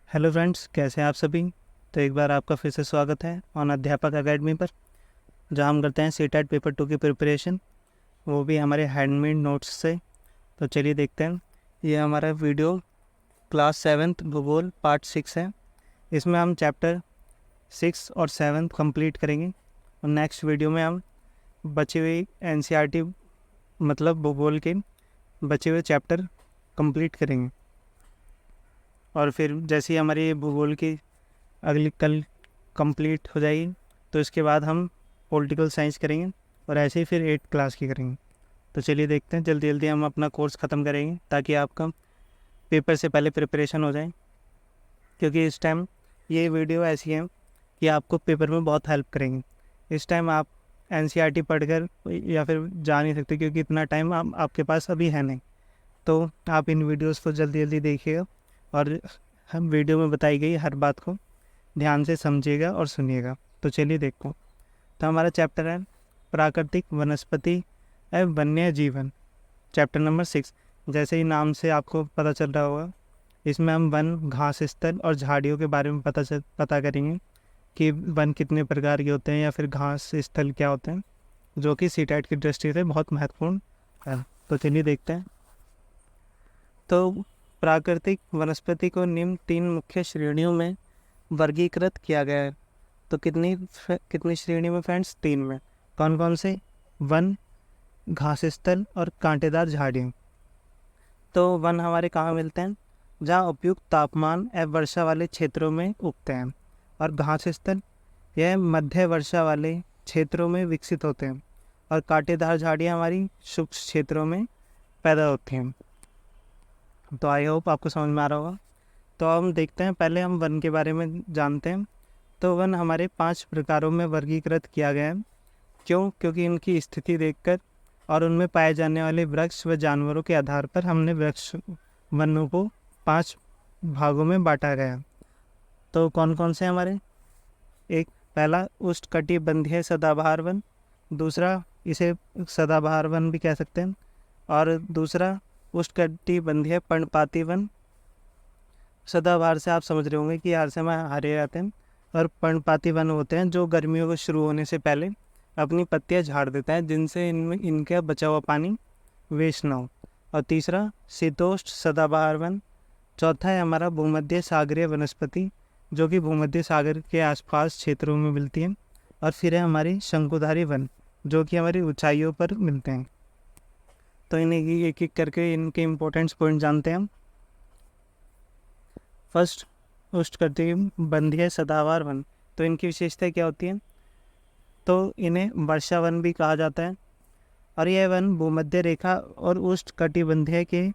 Hello friends, कैसे हैं आप सभी। तो एक बार आपका फिर से स्वागत है ऑन अध्यापक एकेडमी पर, जहां हम करते हैं सीटेट पेपर 2 की प्रिपरेशन, वो भी हमारे हैंडमेड नोट्स से। तो चलिए देखते हैं। ये हमारा वीडियो क्लास 7th भूगोल पार्ट 6 है। इसमें हम चैप्टर 6 और 7 कंप्लीट करेंगे और नेक्स्ट वीडियो में हम बची हुई एनसीईआरटी मतलब भूगोल के बचे हुए चैप्टर कंप्लीट करेंगे। और फिर जैसे ही हमारी भूगोल की अगली कल कंप्लीट हो जाएगी तो इसके बाद हम पॉलिटिकल साइंस करेंगे और ऐसे ही फिर 8th क्लास की करेंगे। तो चलिए देखते हैं, जल्दी जल्दी हम अपना कोर्स ख़त्म करेंगे ताकि आपका पेपर से पहले प्रिपरेशन हो जाए, क्योंकि इस टाइम ये वीडियो ऐसी है कि आपको पेपर में बहुत हेल्प करेंगे। इस टाइम आप एनसीईआरटी पढ़कर या फिर जा नहीं सकते, क्योंकि इतना टाइम आपके पास अभी है नहीं। तो आप इन वीडियोज़ को जल्दी जल्दी देखिएगा और हम वीडियो में बताई गई हर बात को ध्यान से समझिएगा और सुनिएगा। तो चलिए देखो। तो हमारा चैप्टर है प्राकृतिक वनस्पति एवं वन्य जीवन, चैप्टर नंबर 6। जैसे ही नाम से आपको पता चल रहा होगा, इसमें हम वन, घास स्थल और झाड़ियों के बारे में पता करेंगे कि वन कितने प्रकार के होते हैं या फिर घास स्थल क्या होते हैं, जो कि सीटेट की दृष्टि से बहुत महत्वपूर्ण है। तो चलिए देखते हैं। तो प्राकृतिक वनस्पति को निम्न 3 मुख्य श्रेणियों में वर्गीकृत किया गया है। तो कितनी श्रेणी में फ्रेंड्स? 3 में। कौन कौन से? वन, घास स्थल और कांटेदार झाड़ियाँ। तो वन हमारे कहाँ मिलते हैं? जहाँ उपयुक्त तापमान एवं वर्षा वाले क्षेत्रों में उगते हैं। और घास स्थल यह मध्य वर्षा वाले क्षेत्रों में विकसित होते हैं। और कांटेदार झाड़ियाँ हमारी शुष्क क्षेत्रों में पैदा होती हैं। तो आई होप आपको समझ में आ रहा होगा। तो हम देखते हैं, पहले हम वन के बारे में जानते हैं। तो वन हमारे 5 प्रकारों में वर्गीकृत किया गया है। क्यों? क्योंकि इनकी स्थिति देखकर और उनमें पाए जाने वाले वृक्ष व जानवरों के आधार पर हमने वृक्ष वनों को 5 भागों में बांटा गया। तो कौन कौन से हमारे? एक, पहला उष्णकटिबंधीय सदाबहार वन, दूसरा इसे सदाबहार वन भी कह सकते हैं, और दूसरा उष्णकटिबंधीय पर्णपाती वन। सदाबहार से आप समझ रहे होंगे कि हर समय हरे रहते हैं, और पर्णपाती वन होते हैं जो गर्मियों को शुरू होने से पहले अपनी पत्तियां झाड़ देता है, जिनसे इनमें इनका बचा हुआ पानी वेस्ट ना हो। और तीसरा शीतोष्ण सदाबहार वन। चौथा है हमारा भूमध्य सागरीय वनस्पति, जो कि भूमध्य सागर के आसपास क्षेत्रों में मिलती है। और फिर है हमारी शंकुधारी वन, जो कि हमारी ऊंचाइयों पर मिलते हैं। तो इन्हें एक एक करके इनके इम्पोर्टेंट पॉइंट जानते हैं हम। फर्स्ट, उष्णकटिबंधीय सदाबहार वन। तो इनकी विशेषता क्या होती है? तो इन्हें वर्षा वन भी कहा जाता है। और यह वन भूमध्य रेखा और उष्णकटिबंधीय के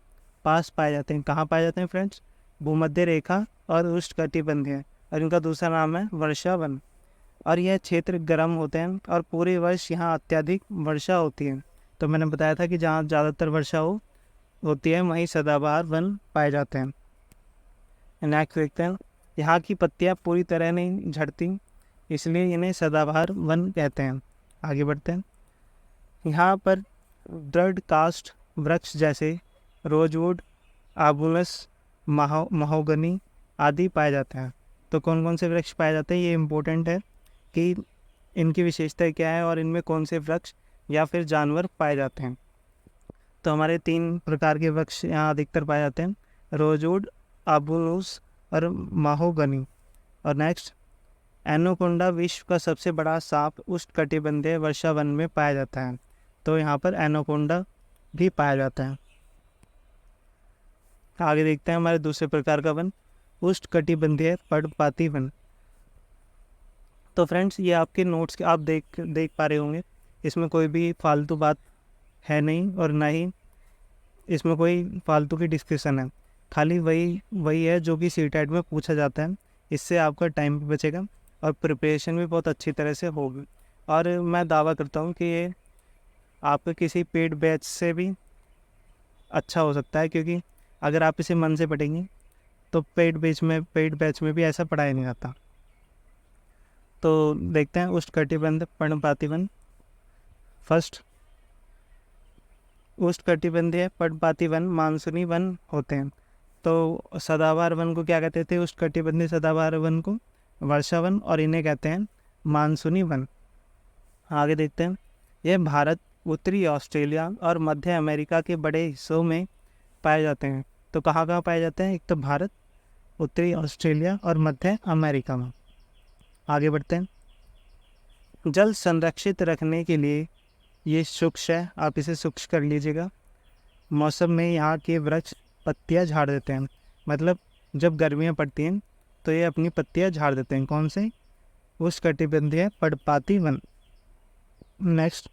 पास पाए जाते हैं। कहाँ पाए जाते हैं फ्रेंड्स? भूमध्य रेखा और उष्णकटिबंधीय। और इनका दूसरा नाम है वर्षा वन। और यह क्षेत्र गर्म होते हैं और पूरे वर्ष यहाँ अत्यधिक वर्षा होती है। तो मैंने बताया था कि जहाँ ज़्यादातर वर्षा होती है वहीं सदाबहार वन पाए जाते हैं। नेक्स्ट देखते हैं। यहाँ की पत्तियाँ पूरी तरह नहीं झड़ती, इसलिए इन्हें सदाबहार वन कहते हैं। आगे बढ़ते हैं। यहाँ पर दृढ़ कास्ट वृक्ष जैसे रोजवुड, आबुलस, महोगनी आदि पाए जाते हैं। तो कौन कौन से वृक्ष पाए जाते हैं, ये इम्पोर्टेंट है कि इनकी विशेषता क्या है और इनमें कौन से वृक्ष या फिर जानवर पाए जाते हैं। तो हमारे 3 प्रकार के वृक्ष यहाँ अधिकतर पाए जाते हैं, रोजवुड, आबुलस और महोगनी। और नेक्स्ट, एनोकोंडा विश्व का सबसे बड़ा सांप उष्णकटिबंधीय वर्षा वन में पाया जाता है। तो यहाँ पर एनोकोंडा भी पाया जाता है। आगे देखते हैं हमारे दूसरे प्रकार का वन, उष्णकटिबंधीय पर्णपाती वन। तो फ्रेंड्स, ये आपके नोट्स के आप देख पा रहे होंगे, इसमें कोई भी फालतू बात है नहीं और ना ही इसमें कोई फालतू की डिस्कशन है। खाली वही है जो कि सीटेट में पूछा जाता है। इससे आपका टाइम भी बचेगा और प्रिपरेशन भी बहुत अच्छी तरह से होगी। और मैं दावा करता हूँ कि ये आपके किसी पेड बैच से भी अच्छा हो सकता है, क्योंकि अगर आप इसे मन से पढ़ेंगे तो पेड बैच में भी ऐसा पढ़ाया नहीं जाता। तो देखते हैं उष्णकटिबंध पर्णपाती वन। फर्स्ट, उष्णकटिबंधीय पर्णपाती वन मानसूनी वन होते हैं। तो सदाबहार वन को क्या कहते थे? उष्णकटिबंधीय सदाबहार वन को वर्षा वन, और इन्हें कहते हैं मानसूनी वन। आगे देखते हैं। यह भारत, उत्तरी ऑस्ट्रेलिया और मध्य अमेरिका के बड़े हिस्सों में पाए जाते हैं। तो कहाँ कहाँ पाए जाते हैं? एक तो भारत, उत्तरी ऑस्ट्रेलिया और मध्य अमेरिका में। आगे बढ़ते हैं। जल संरक्षित रखने के लिए ये शुष्क है, आप इसे शुष्क कर लीजिएगा। मौसम में यहाँ के वृक्ष पत्तियाँ झाड़ देते हैं, मतलब जब गर्मियाँ पड़ती हैं तो ये अपनी पत्तियाँ झाड़ देते हैं। कौन से? उष्णकटिबंधीय पर्णपाती वन। नेक्स्ट,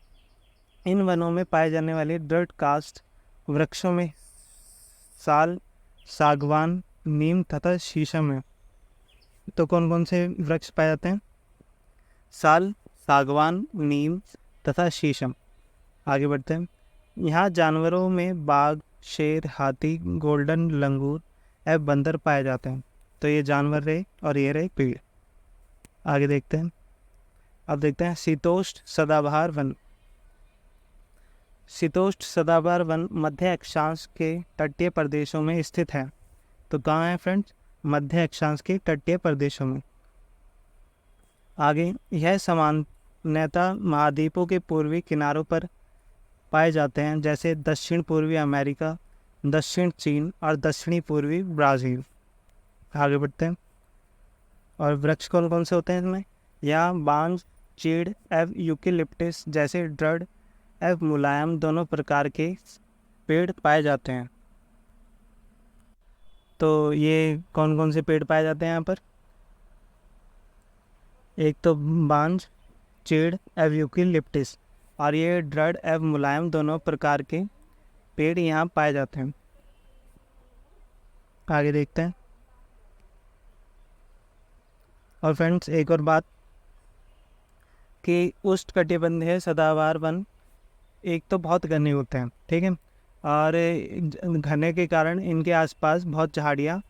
इन वनों में पाए जाने वाले दृढ़ काष्ठ वृक्षों में साल, सागवान, नीम तथा शीशम है। तो कौन कौन से वृक्ष पाए जाते हैं? साल, सागवान, नीम तथा शीशम। आगे बढ़ते हैं। यहाँ जानवरों में बाघ, शेर, हाथी, गोल्डन लंगूर एवं बंदर पाए जाते हैं। तो ये जानवर रहे और ये रहे पेड़। आगे देखते हैं। अब देखते हैं शीतोष्ण सदाबहार वन। शीतोष्ण सदाबहार वन मध्य अक्षांश के तटीय प्रदेशों में स्थित है। तो कहाँ है फ्रेंड्स? मध्य अक्षांश के तटीय प्रदेशों में। आगे, यह सामान्यतः महाद्वीपों के पूर्वी किनारों पर पाए जाते हैं, जैसे दक्षिण पूर्वी अमेरिका, दक्षिण चीन और दक्षिणी पूर्वी ब्राज़ील। आगे बढ़ते हैं। और वृक्ष कौन कौन से होते हैं इसमें? यहाँ बांज, चीड़ एवं यूकेलिप्टस जैसे दृढ़ एवं मुलायम दोनों प्रकार के पेड़ पाए जाते हैं। तो ये कौन कौन से पेड़ पाए जाते हैं यहाँ पर? एक तो बांज, चीड़ एवं यूकेलिप्टस, और ये दृढ़ एवं मुलायम दोनों प्रकार के पेड़ यहाँ पाए जाते हैं। आगे देखते हैं। और फ्रेंड्स एक और बात कि उष्णकटिबंधीय सदाबहार वन एक तो बहुत घने होते हैं, ठीक है, और घने के कारण इनके आसपास बहुत झाड़ियाँ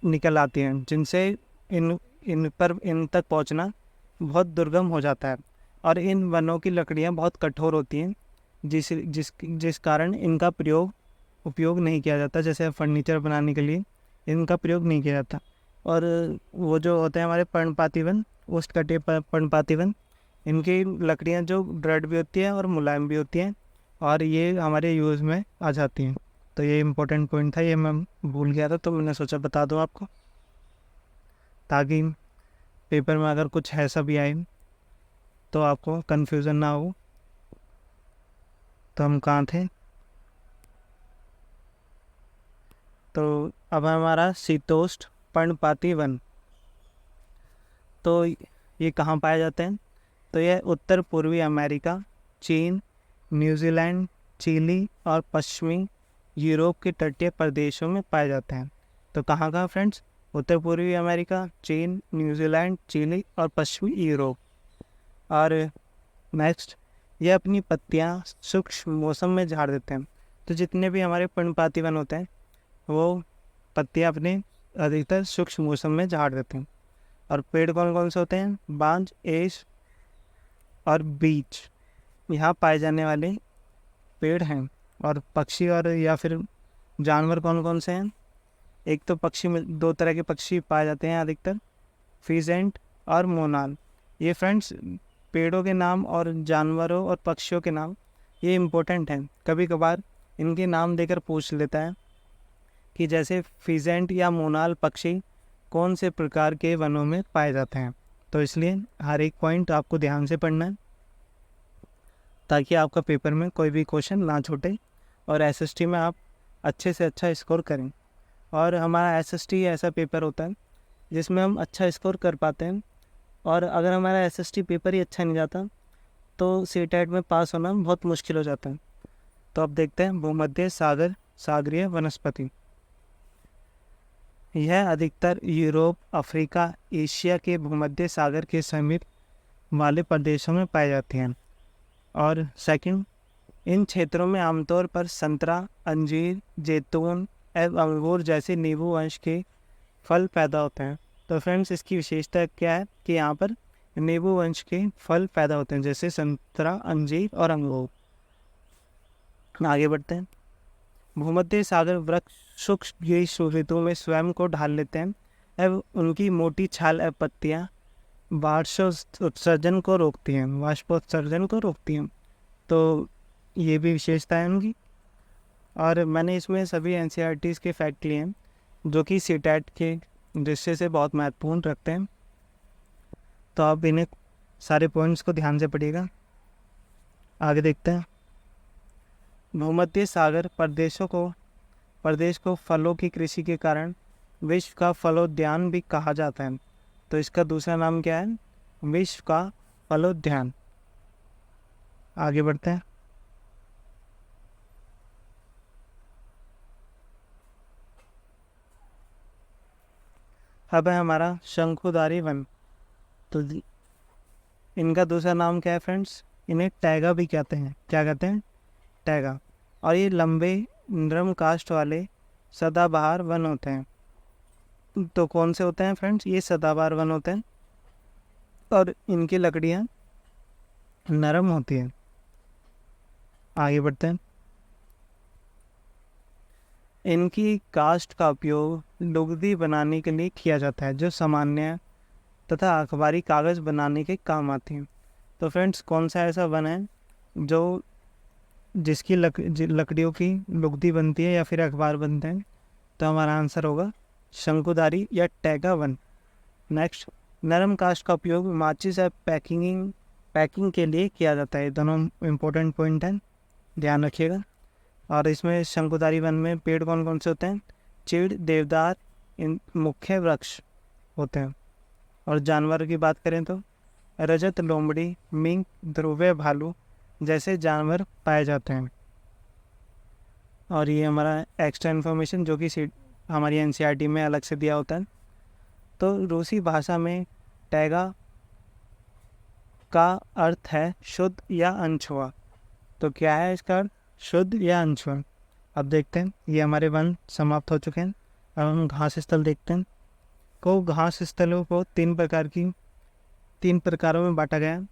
निकल आती हैं, जिनसे इन तक पहुंचना बहुत दुर्गम हो जाता है। और इन वनों की लकड़ियां बहुत कठोर होती हैं, जिस कारण इनका उपयोग नहीं किया जाता। जैसे फर्नीचर बनाने के लिए इनका प्रयोग नहीं किया जाता। और वो जो होते हैं हमारे पर्णपाती वन, उष्णकटिबंधीय पर्णपाती वन, इनकी लकड़ियां जो दृढ़ भी होती हैं और मुलायम भी होती हैं, और ये हमारे यूज़ में आ जाती हैं। तो ये इम्पोर्टेंट पॉइंट था, ये मैं भूल गया था, तो मैंने सोचा बता दूं आपको, ताकि पेपर में अगर कुछ ऐसा भी आए तो आपको कन्फ्यूज़न ना हो। तो हम कहाँ थे? तो अब हमारा शीतोष्ण पर्णपाती वन। तो ये कहाँ पाए जाते हैं? तो यह उत्तर पूर्वी अमेरिका, चीन, न्यूजीलैंड, चिली और पश्चिमी यूरोप के तटीय प्रदेशों में पाए जाते हैं। तो कहाँ कहाँ फ्रेंड्स? उत्तर पूर्वी अमेरिका, चीन, न्यूजीलैंड, चिली और पश्चिमी यूरोप। और नेक्स्ट, ये अपनी पत्तियाँ शुष्क मौसम में झाड़ देते हैं। तो जितने भी हमारे पर्णपाती वन होते हैं वो पत्तियाँ अपने अधिकतर शुष्क मौसम में झाड़ देते हैं। और पेड़ कौन कौन से होते हैं? बांज, एश और बीच यहाँ पाए जाने वाले पेड़ हैं। और पक्षी और या फिर जानवर कौन कौन से हैं? एक तो पक्षी में दो तरह के पक्षी पाए जाते हैं अधिकतर, फीजेंट और मोनाल। ये फ्रेंड्स पेड़ों के नाम और जानवरों और पक्षियों के नाम ये इम्पोर्टेंट हैं। कभी कभार इनके नाम देकर पूछ लेता है कि जैसे फीजेंट या मोनाल पक्षी कौन से प्रकार के वनों में पाए जाते हैं। तो इसलिए हर एक पॉइंट आपको ध्यान से पढ़ना है, ताकि आपका पेपर में कोई भी क्वेश्चन ना छूटे और एसएसटी में आप अच्छे से अच्छा स्कोर करें। और हमारा एसएसटी ऐसा पेपर होता है जिसमें हम अच्छा स्कोर कर पाते हैं। और अगर हमारा एसएसटी पेपर ही अच्छा नहीं जाता तो सीटेट में पास होना बहुत मुश्किल हो जाता है। तो अब देखते हैं भूमध्य सागर सागरीय वनस्पति। यह अधिकतर यूरोप, अफ्रीका, एशिया के भूमध्य सागर के समीप वाले प्रदेशों में पाई जाती हैं। और सेकंड, इन क्षेत्रों में आमतौर पर संतरा, अंजीर, जैतून एवं अंगूर जैसे नींबू वंश के फल पैदा होते हैं। तो फ्रेंड्स इसकी विशेषता क्या है कि यहाँ पर नींबू वंश के फल पैदा होते हैं, जैसे संतरा, अंजीर और अंगूर। आगे बढ़ते हैं। भूमध्य सागर वृक्ष शुष्क ग्रीष्म ऋतु में स्वयं को ढाल लेते हैं एवं उनकी मोटी छाल एवं पत्तियाँ वाष्पोत्सर्जन को रोकती हैं। तो ये भी विशेषता है उनकी। और मैंने इसमें सभी एनसीईआरटीज़ के फैक्ट लिए हैं जो कि सीटेट के दृष्टि से बहुत महत्वपूर्ण रखते हैं। तो आप इन्हें सारे पॉइंट्स को ध्यान से पढ़िएगा। आगे देखते हैं। भूमध्य सागर प्रदेश को फलों की कृषि के कारण विश्व का फलोद्यान भी कहा जाता है। तो इसका दूसरा नाम क्या है? विश्व का फलोद्यान। आगे बढ़ते हैं। अब है हमारा शंकुधारी वन। तो इनका दूसरा नाम क्या है फ्रेंड्स? इन्हें टैगा भी कहते हैं। क्या कहते हैं? टैगा। और ये लंबे नरम काष्ठ वाले सदाबहार वन होते हैं। तो कौन से होते हैं फ्रेंड्स? ये सदाबहार वन होते हैं और इनकी लकड़ियाँ नरम होती हैं। आगे बढ़ते हैं। इनकी काष्ठ का उपयोग लुगदी बनाने के लिए किया जाता है, जो सामान्य तथा अखबारी कागज़ बनाने के काम आती हैं। तो फ्रेंड्स, कौन सा ऐसा वन है जो जिसकी लकड़ियों की लुगदी बनती है या फिर अखबार बनते हैं? तो हमारा आंसर होगा शंकुधारी या टैगा वन। नेक्स्ट, नरम काष्ठ का उपयोग माचिस या पैकिंग के लिए किया जाता है। दोनों इम्पोर्टेंट पॉइंट हैं, ध्यान रखिएगा। और इसमें शंकुधारी वन में पेड़ कौन कौन से होते हैं? चीड़, देवदार, इन मुख्य वृक्ष होते हैं। और जानवर की बात करें तो रजत, लोमड़ी, मिंक, ध्रुवीय भालू जैसे जानवर पाए जाते हैं। और ये हमारा एक्स्ट्रा इन्फॉर्मेशन जो कि हमारी एनसीईआरटी में अलग से दिया होता है। तो रूसी भाषा में टैगा का अर्थ है शुद्ध या अनछुआ। तो क्या है इसका अर्थ? शुद्ध या अनछुआ। अब देखते हैं। ये हमारे वन समाप्त हो चुके हैं। अब हम घास स्थल देखते हैं। घास स्थलों को तीन प्रकारों में बांटा गया है।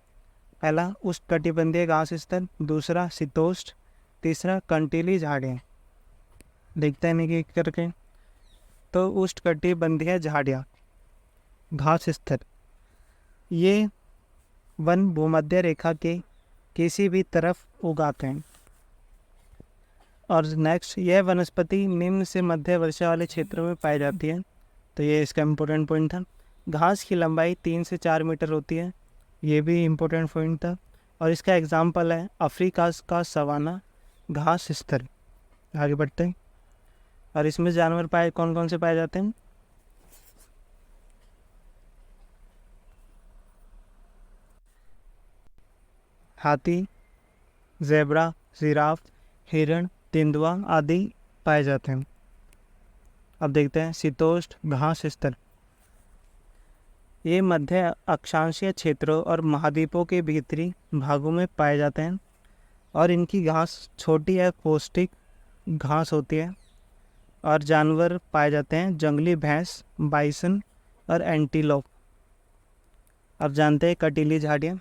पहला उष्णकटिबंधीय घास स्थल, दूसरा शीतोष्ण, तीसरा कंटीली झाड़ियाँ। देखते हैं इन्हें करके। तो उष्णकटिबंधीय झाड़ियाँ घास स्थल, ये वन भूमध्य रेखा के किसी भी तरफ उगाते हैं। और नेक्स्ट, यह वनस्पति निम्न से मध्य वर्षा वाले क्षेत्रों में पाई जाती है। तो ये इसका इम्पोर्टेंट पॉइंट था। घास की लंबाई 3 से 4 मीटर होती है। ये भी इम्पोर्टेंट पॉइंट था। और इसका एग्जाम्पल है अफ्रीका का सवाना घास स्थल। आगे बढ़ते हैं। और इसमें जानवर कौन कौन से पाए जाते हैं? हाथी, ज़ेब्रा, जिराफ, हिरण, तेंदुआ आदि पाए जाते हैं। अब देखते हैं शीतोष्ण घास स्थल। ये मध्य अक्षांशीय क्षेत्रों और महाद्वीपों के भीतरी भागों में पाए जाते हैं। और इनकी घास छोटी या पौष्टिक घास होती है। और जानवर पाए जाते हैं जंगली भैंस, बाइसन और एंटीलोप। अब जानते हैं कटीली झाड़ियाँ।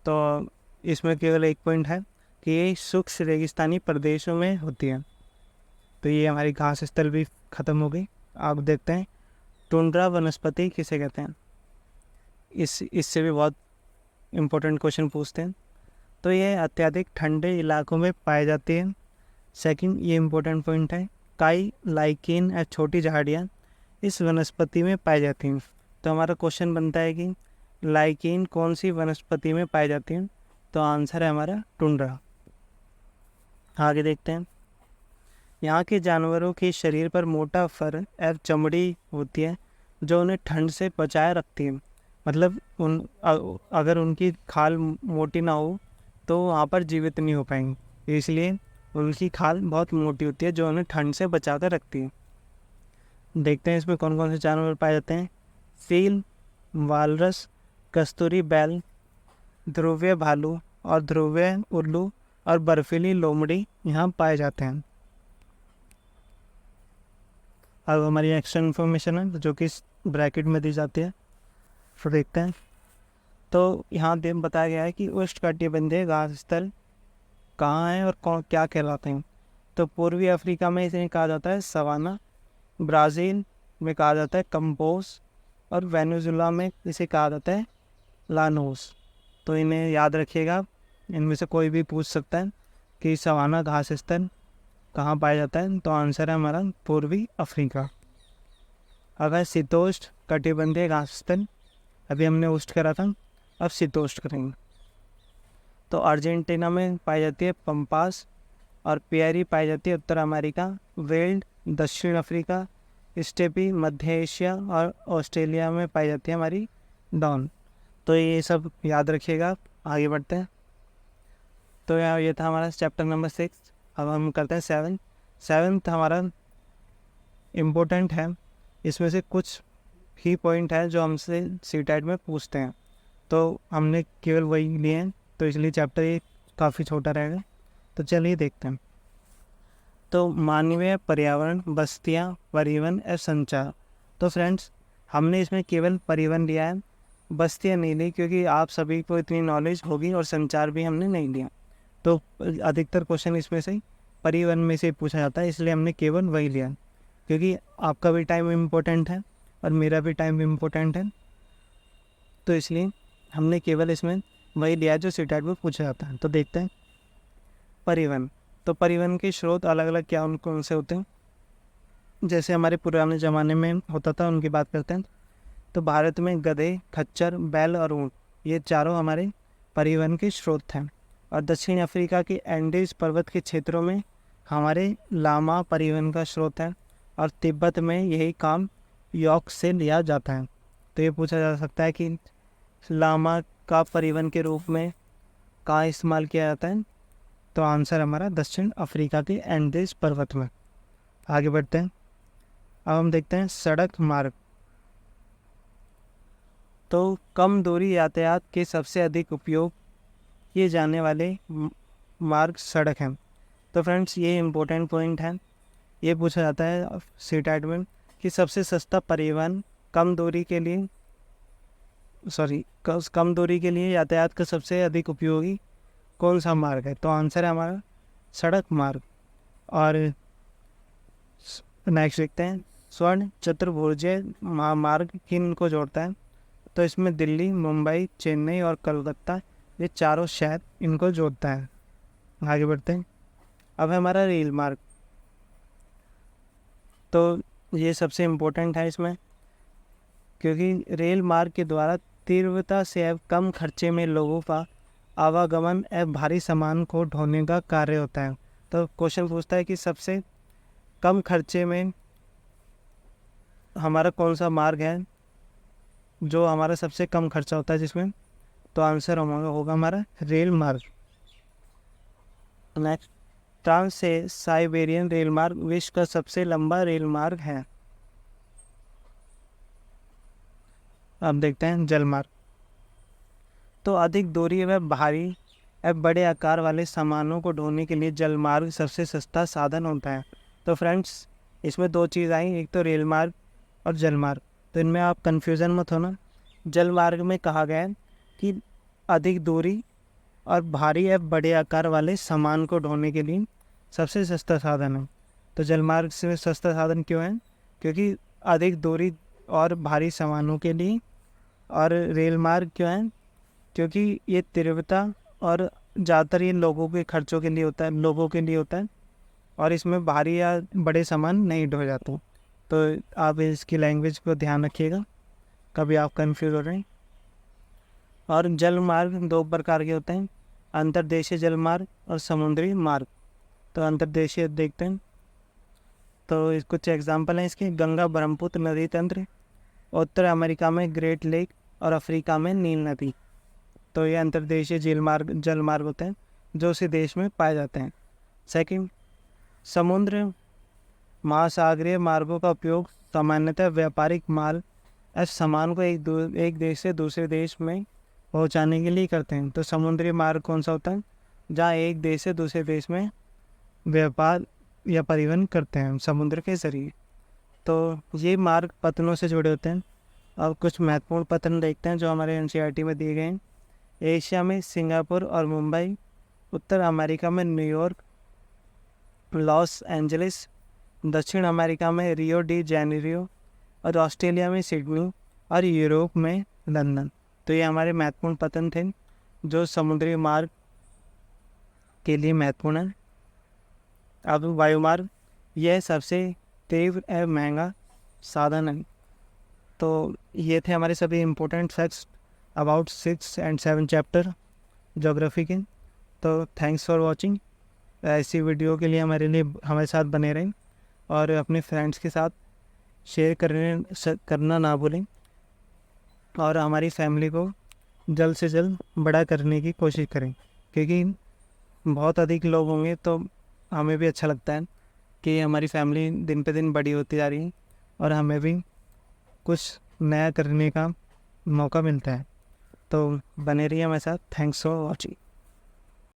तो इसमें केवल एक पॉइंट है कि ये शुष्क रेगिस्तानी प्रदेशों में होती है। तो ये हमारी घास स्थल भी ख़त्म हो गई। आप देखते हैं टुंड्रा वनस्पति किसे कहते हैं? इससे भी बहुत इम्पोर्टेंट क्वेश्चन पूछते हैं। तो ये अत्यधिक ठंडे इलाकों में पाई जाती है। सेकंड, ये इम्पोर्टेंट पॉइंट है, काई, लाइकेन या छोटी झाड़ियाँ इस वनस्पति में पाई जाती हैं। तो हमारा क्वेश्चन बनता है कि लाइकेन कौन सी वनस्पति में पाई जाती है? तो आंसर है हमारा टुंड्रा। आगे देखते हैं। यहाँ के जानवरों के शरीर पर मोटा फर एवं चमड़ी होती है जो उन्हें ठंड से बचाए रखती है। मतलब अगर उनकी खाल मोटी ना हो तो वहाँ पर जीवित नहीं हो पाएंगे, इसलिए उनकी खाल बहुत मोटी होती है जो उन्हें ठंड से बचा कर रखती है। देखते हैं इसमें कौन कौन से जानवर पाए जाते हैं। सील, वालरस, कस्तूरी बैल, ध्रुवीय भालू और ध्रुवीय उल्लू और बर्फीली लोमड़ी यहाँ पाए जाते हैं। अब हमारी एक्स्ट्रा इन्फॉर्मेशन है जो कि ब्रैकेट में दी जाती है, फिर देखते हैं। तो यहाँ बताया गया है कि उष्णकटिबंधीय घास स्थल कहाँ हैं और क्या कहलाते हैं। तो पूर्वी अफ्रीका में इसे कहा जाता है सवाना, ब्राज़ील में कहा जाता है कंपोज, और वेनेजुला में इसे कहा जाता है लानोस। तो इन्हें याद रखिएगा, इनमें से कोई भी पूछ सकता है कि सवाना घास स्तन कहाँ पाया जाता है, तो आंसर है हमारा पूर्वी अफ्रीका। अगर शीतोष्ण कटिबंधीय घास स्तन, अभी हमने उष्ण करा था, अब शीतोष्ण करेंगे। तो अर्जेंटीना में पाई जाती है पंपास, और पियरी पाई जाती है उत्तर अमेरिका, वेल्ड दक्षिण अफ्रीका, स्टेपी मध्य एशिया, और ऑस्ट्रेलिया में पाई जाती है हमारी डॉन। तो ये सब याद रखिएगा। आगे बढ़ते हैं। तो ये था हमारा चैप्टर नंबर 6। अब हम करते हैं 7। 7th हमारा इम्पोर्टेंट है, इसमें से कुछ ही पॉइंट है जो हमसे सीटेट में पूछते हैं, तो हमने केवल वही लिए हैं, तो इसलिए चैप्टर ये काफ़ी छोटा रहेगा। तो चलिए देखते हैं। तो मानवीय पर्यावरण, बस्तियाँ, परिवहन और संचार। तो फ्रेंड्स, हमने इसमें केवल परिवहन लिया है, बस्तियाँ नहीं ली, क्योंकि आप सभी को इतनी नॉलेज होगी, और संचार भी हमने नहीं लिया। तो अधिकतर क्वेश्चन इसमें से परिवहन में से पूछा जाता है, इसलिए हमने केवल वही लिया, क्योंकि आपका भी टाइम इम्पोर्टेंट है और मेरा भी टाइम इम्पोर्टेंट है, तो इसलिए हमने केवल इसमें वही लिया जो सीटेट में पूछा जाता है। तो देखते हैं परिवहन। तो परिवहन के स्रोत अलग अलग क्या कौन से होते हैं, जैसे हमारे पुराने ज़माने में होता था उनकी बात करते हैं। तो भारत में गधे, खच्चर, बैल और ऊँट, ये चारों हमारे परिवहन के स्रोत हैं। और दक्षिण अफ्रीका के एंडीज पर्वत के क्षेत्रों में हमारे लामा परिवहन का स्रोत है, और तिब्बत में यही काम यॉक से लिया जाता है। तो ये पूछा जा सकता है कि लामा का परिवहन के रूप में कहाँ इस्तेमाल किया जाता है, तो आंसर हमारा दक्षिण अफ्रीका के एंडीज पर्वत में। आगे बढ़ते हैं। अब हम देखते हैं सड़क मार्ग। तो कम दूरी यातायात के सबसे अधिक उपयोग किए जाने वाले मार्ग सड़क हैं। तो फ्रेंड्स, ये इम्पोर्टेंट पॉइंट है, ये पूछा जाता है सीटेट में कि सबसे सस्ता परिवहन कम दूरी के लिए यातायात का सबसे अधिक उपयोगी कौन सा मार्ग है, तो आंसर है हमारा सड़क मार्ग। और नेक्स्ट देखते हैं स्वर्ण चतुर्भुजीय महामार्ग किन को जोड़ता है, तो इसमें दिल्ली, मुंबई, चेन्नई और कलकत्ता, ये चारों शहर इनको जोड़ता है। आगे बढ़ते हैं। अब है हमारा रेल मार्ग। तो ये सबसे इम्पोर्टेंट है इसमें, क्योंकि रेल मार्ग के द्वारा तीव्रता से एवं कम खर्चे में लोगों का आवागमन एवं भारी सामान को ढोने का कार्य होता है। तो क्वेश्चन पूछता है कि सबसे कम खर्चे में हमारा कौन सा मार्ग है जो हमारा सबसे कम खर्चा होता है जिसमें, तो आंसर होगा हमारा रेल मार्ग। नेक्स्ट, ट्रांस से साइबेरियन रेल मार्ग विश्व का सबसे लंबा रेल मार्ग है। अब देखते हैं जल मार्ग। तो अधिक दूरी व भारी एवं बड़े आकार वाले सामानों को ढोने के लिए जल मार्ग सबसे सस्ता साधन होता है। तो फ्रेंड्स, इसमें दो चीज़ आई, एक तो रेल मार्ग और जल मार्ग, तो इनमें आप कंफ्यूजन मत होना। जल मार्ग में कहा गया है कि अधिक दूरी और भारी एवं बड़े आकार वाले सामान को ढोने के लिए सबसे सस्ता साधन है। तो जल मार्ग से सस्ता साधन क्यों है, क्योंकि अधिक दूरी और भारी सामानों के लिए। और रेल मार्ग क्यों है, क्योंकि ये तीव्रता और ज़्यादातर ये लोगों के खर्चों के लिए होता है, और इसमें भारी या बड़े सामान नहीं ढो जाते। तो आप इसकी लैंग्वेज को ध्यान रखिएगा, कभी आप कंफ्यूज हो रहे हैं। और जल मार्ग दो प्रकार के होते हैं, अंतर्देशीय जल मार्ग और समुद्री मार्ग। तो अंतर्देशीय देखते हैं, तो कुछ एग्जांपल हैं इसके। गंगा ब्रह्मपुत्र नदी तंत्र, उत्तर अमेरिका में ग्रेट लेक और अफ्रीका में नील नदी। तो ये अंतर्देशीय जल मार्ग होते हैं जो उसी देश में पाए जाते हैं। सेकंड, समुद्र महासागरीय मार्गों का उपयोग सामान्यतः व्यापारिक माल या सामान को एक देश से दूसरे देश में पहुंचाने के लिए करते हैं। तो समुद्री मार्ग कौन सा होता है, जहाँ एक देश से दूसरे देश में व्यापार या परिवहन करते हैं समुद्र के ज़रिए। तो ये मार्ग पतनों से जुड़े होते हैं। अब कुछ महत्वपूर्ण पतन देखते हैं जो हमारे एनसीईआरटी में दिए गए हैं। एशिया में सिंगापुर और मुंबई, उत्तर अमेरिका में न्यूयॉर्क, लॉस एंजलिस, दक्षिण अमेरिका में रियो डी जेनेरियो, और ऑस्ट्रेलिया में सिडनी, और यूरोप में लंदन। तो ये हमारे महत्वपूर्ण पतन थे जो समुद्री मार्ग के लिए महत्वपूर्ण है। अब वायुमार्ग, यह सबसे तीव्र एवं महंगा साधन है। तो ये थे हमारे सभी इम्पोर्टेंट फैक्ट्स अबाउट 6 और 7 चैप्टर ज्योग्राफी के। तो थैंक्स फॉर वॉचिंग। ऐसी वीडियो के लिए हमारे साथ बने रहें और अपने फ्रेंड्स के साथ शेयर करना ना भूलें, और हमारी फैमिली को जल्द से जल्द बड़ा करने की कोशिश करें, क्योंकि बहुत अधिक लोग होंगे तो हमें भी अच्छा लगता है कि हमारी फैमिली दिन पे दिन बड़ी होती जा रही है और हमें भी कुछ नया करने का मौका मिलता है। तो बने रहिए हमारे साथ। Thanks for watching.